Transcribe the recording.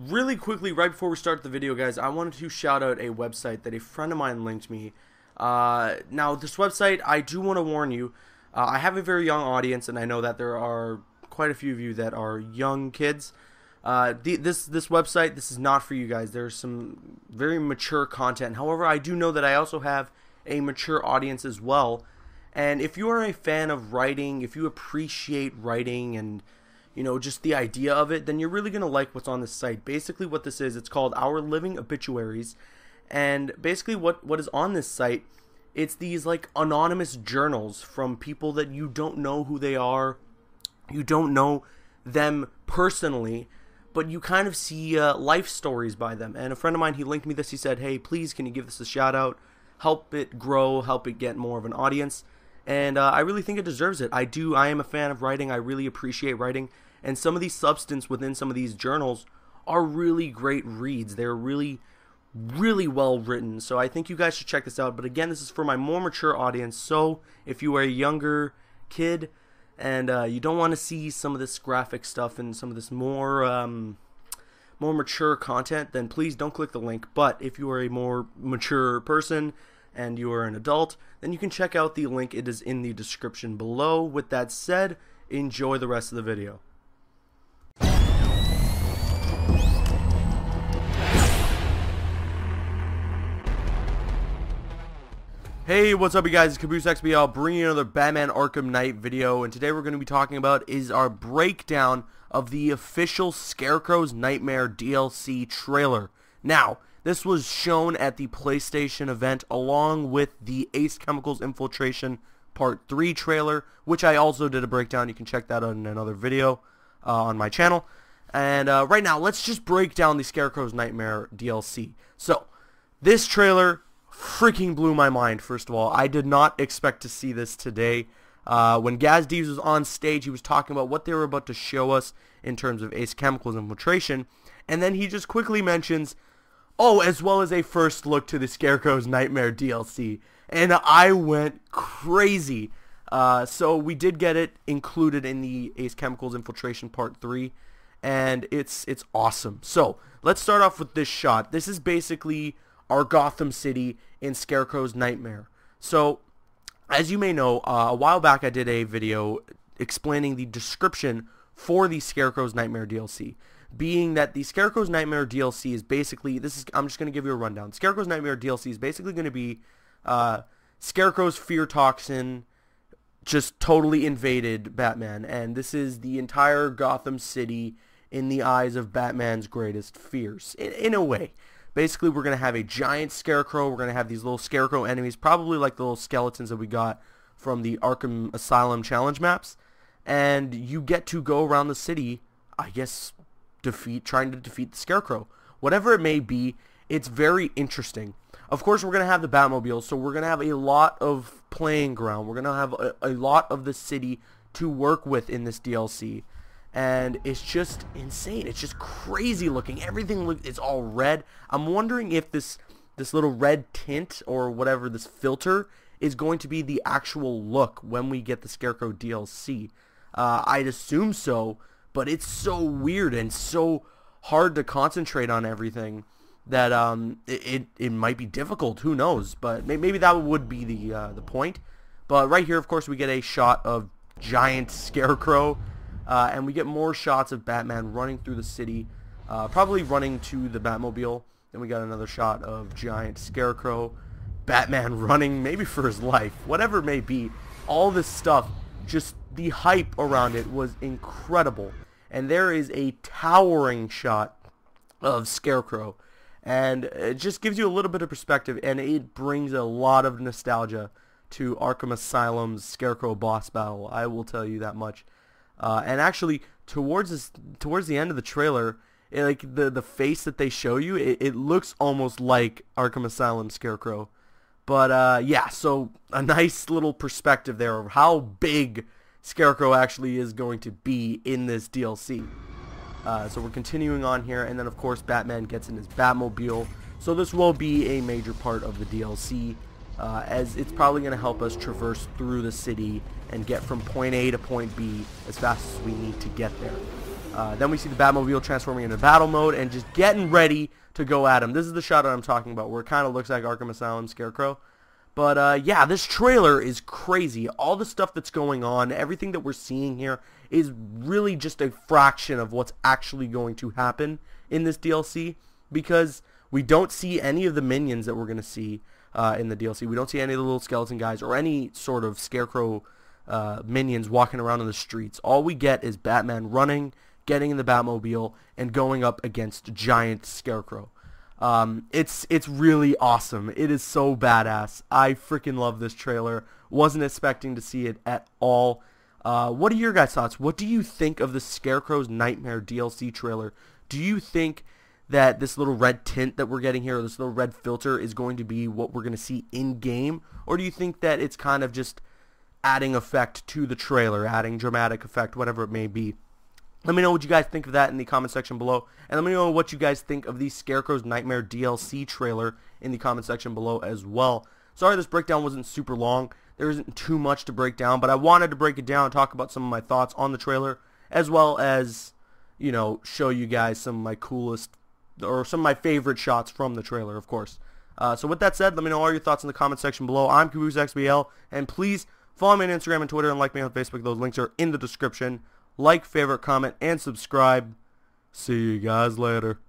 Really quickly, right before we start the video, guys, I wanted to shout out a website that a friend of mine linked me. Now, this website, I do want to warn you, I have a very young audience, and I know that there are quite a few of you that are young kids. This website, this is not for you guys. There's some very mature content. However, I do know that I also have a mature audience as well. And if you are a fan of writing, if you appreciate writing and just the idea of it, then you're really going to like what's on this site. Basically what this is, it's called Our Living Obituaries. And basically what is on this site, it's these like anonymous journals from people that you don't know who they are. You don't know them personally, but you kind of see life stories by them. And a friend of mine, he linked me this. He said, hey, please, can you give this a shout out? Help it grow, help it get more of an audience. And I really think it deserves it. I am a fan of writing. I really appreciate writing. And some of these substance within some of these journals are really great reads. They're really, really well written. So I think you guys should check this out. But again, this is for my more mature audience. So if you are a younger kid and you don't want to see some of this graphic stuff and some of this more mature content, then please don't click the link. But if you are a more mature person and you are an adult, then you can check out the link. It is in the description below. With that said, enjoy the rest of the video. Hey, what's up you guys, it's Caboose XBL bringing you another Batman Arkham Knight video, and today we're going to be talking about is our breakdown of the official Scarecrow's Nightmare DLC trailer. Now, this was shown at the PlayStation event along with the Ace Chemicals Infiltration Part 3 trailer, which I also did a breakdown. You can check that out in another video on my channel. And right now, let's just break down the Scarecrow's Nightmare DLC. So, this trailer freaking blew my mind. First of all, I did not expect to see this today. When Gaz Deves was on stage, he was talking about what they were about to show us in terms of Ace Chemicals Infiltration, and then he just quickly mentions, oh, as well as a first look to the Scarecrow's Nightmare DLC, and I went crazy. So we did get it included in the Ace Chemicals Infiltration Part 3, and it's awesome. So let's start off with this shot. This is basically our Gotham City in Scarecrow's Nightmare. So, as you may know, a while back I did a video explaining the description for the Scarecrow's Nightmare DLC. Being that the Scarecrow's Nightmare DLC is basically, I'm just going to give you a rundown. Scarecrow's Nightmare DLC is basically going to be Scarecrow's fear toxin just totally invaded Batman. And this is the entire Gotham City in the eyes of Batman's greatest fears, in a way. Basically, we're going to have a giant Scarecrow. We're going to have these little Scarecrow enemies, probably like the little skeletons that we got from the Arkham Asylum challenge maps. And you get to go around the city, I guess, trying to defeat the Scarecrow. Whatever it may be, it's very interesting. Of course, we're going to have the Batmobile, so we're going to have a lot of playing ground. We're going to have a lot of the city to work with in this DLC. And it's just insane. It's just crazy looking. Everything it's all red. I'm wondering if this little red tint or whatever, this filter, is going to be the actual look when we get the Scarecrow DLC. I'd assume so, but it's so weird and so hard to concentrate on everything that it might be difficult. Who knows? But maybe that would be the point. But right here, of course, we get a shot of giant Scarecrow. And we get more shots of Batman running through the city, probably running to the Batmobile. Then we got another shot of giant Scarecrow, Batman running maybe for his life, whatever it may be. All this stuff, just the hype around it was incredible. And there is a towering shot of Scarecrow. And it just gives you a little bit of perspective, and it brings a lot of nostalgia to Arkham Asylum's Scarecrow boss battle. I will tell you that much. And actually, towards the end of the trailer, like the face that they show you, it looks almost like Arkham Asylum Scarecrow. But yeah, so a nice little perspective there of how big Scarecrow actually is going to be in this DLC. So we're continuing on here, and then of course Batman gets in his Batmobile. So this will be a major part of the DLC. As it's probably going to help us traverse through the city and get from point A to point B as fast as we need to get there. Then we see the Batmobile transforming into battle mode and just getting ready to go at him. This is the shot that I'm talking about, where it kind of looks like Arkham Asylum Scarecrow. But yeah, this trailer is crazy. All the stuff that's going on, everything that we're seeing here is really just a fraction of what's actually going to happen in this DLC, because we don't see any of the minions that we're going to see in the DLC. We don't see any of the little skeleton guys or any sort of Scarecrow minions walking around in the streets. All we get is Batman running, getting in the Batmobile, and going up against giant Scarecrow. It's really awesome. It is so badass. I freaking love this trailer. Wasn't expecting to see it at all. What are your guys' thoughts? What do you think of the Scarecrow's Nightmare DLC trailer? Do you think that this little red tint that we're getting here, or this little red filter, is going to be what we're going to see in-game? Or do you think that it's kind of just adding effect to the trailer, adding dramatic effect, whatever it may be? Let me know what you guys think of that in the comment section below. And let me know what you guys think of the Scarecrow's Nightmare DLC trailer in the comment section below as well. Sorry this breakdown wasn't super long. There isn't too much to break down, but I wanted to break it down and talk about some of my thoughts on the trailer, as well as, you know, show you guys some of my coolest, or some of my favorite shots from the trailer, of course. So with that said, let me know all your thoughts in the comment section below. I'm CaboosXBL, and please follow me on Instagram and Twitter, and like me on Facebook. Those links are in the description. Like, favorite, comment, and subscribe. See you guys later.